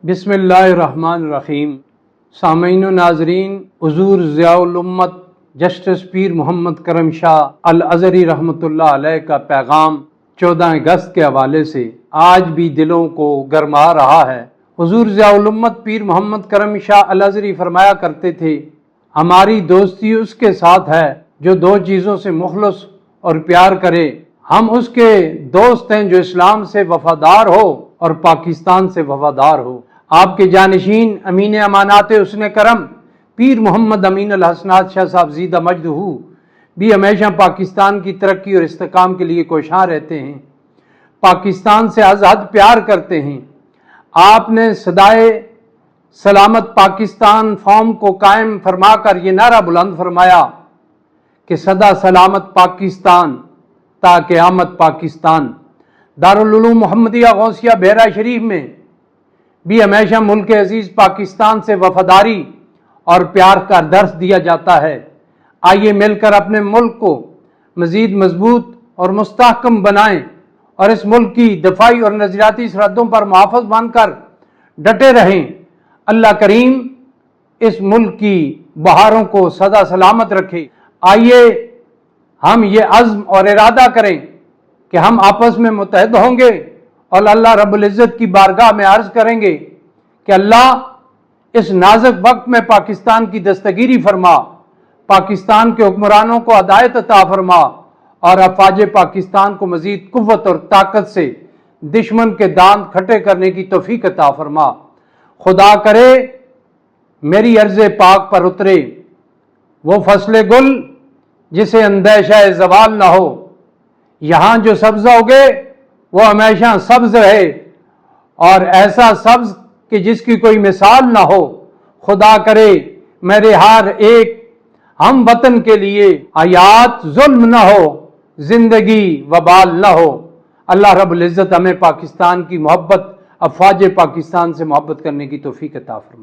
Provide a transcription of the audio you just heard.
बिस्मिल्लाहिर्रहमानिर्रहीम। सामईन व नाजरीन, हुजूर ज़ियाउल उम्मत जस्टिस पीर मोहम्मद करम शाह अल अज़हरी रहमतुल्लाह अलैह का पैगाम 14 अगस्त के हवाले से आज भी दिलों को गरमा रहा है। हुजूर ज़ियाउल उम्मत पीर मोहम्मद करम शाह अल अज़हरी फरमाया करते थे, हमारी दोस्ती उसके साथ है जो दो चीज़ों से मुखलस और प्यार करे। हम उसके दोस्त हैं जो इस्लाम से वफादार हो और पाकिस्तान से वफादार हो। आपके जानशीन अमीन अमानात उसने करम पीर मोहम्मद अमीन अल हसनात शाह साहब ज़ीदा मजदहू भी हमेशा पाकिस्तान की तरक्की और इस्तेकाम के लिए कोशां रहते हैं, पाकिस्तान से आज़ाद प्यार करते हैं। आपने सदाए सलामत पाकिस्तान फॉर्म को कायम फरमाकर ये नारा बुलंद फरमाया कि सदा सलामत पाकिस्तान ता क़यामत पाकिस्तान। दारुल उलूम मोहम्मदिया गौसिया बहरा शरीफ में भी हमेशा मुल्क अजीज पाकिस्तान से वफादारी और प्यार का दर्स दिया जाता है। आइए मिलकर अपने मुल्क को मजीद मजबूत और मुस्तहकम बनाएं और इस मुल्क की दफाई और नजरियाती सरहदों पर मुहाफ़िज़ बनकर डटे रहें। अल्लाह करीम इस मुल्क की बहारों को सदा सलामत रखे। आइए हम ये अज़्म और इरादा करें कि हम आपस में मुत्तहद होंगे और अल्लाह रब्बुल इज़्ज़त की बारगाह में अर्ज करेंगे कि अल्लाह इस नाजुक वक्त में पाकिस्तान की दस्तगीरी फरमा, पाकिस्तान के हुक्मरानों को हिदायत अता फरमा और अफवाज पाकिस्तान को मजीद कुव्वत और ताकत से दुश्मन के दांत खट्टे करने की तौफीक अता फरमा। खुदा करे मेरी अर्ज़ पाक पर उतरे वो फसले गुल जिसे अंदेशा ज़वाल ना हो। यहाँ जो सब्ज़ उगे वो हमेशा सब्ज़ रहे और ऐसा सब्ज़ कि जिसकी कोई मिसाल ना हो। खुदा करे मेरे हर एक हम वतन के लिए हयात जुल्म ना हो, जिंदगी वबाल ना हो। अल्लाह रब्बुल इज़्ज़त हमें पाकिस्तान की मोहब्बत, अफवाज पाकिस्तान से मोहब्बत करने की तौफीक अता फरमाए।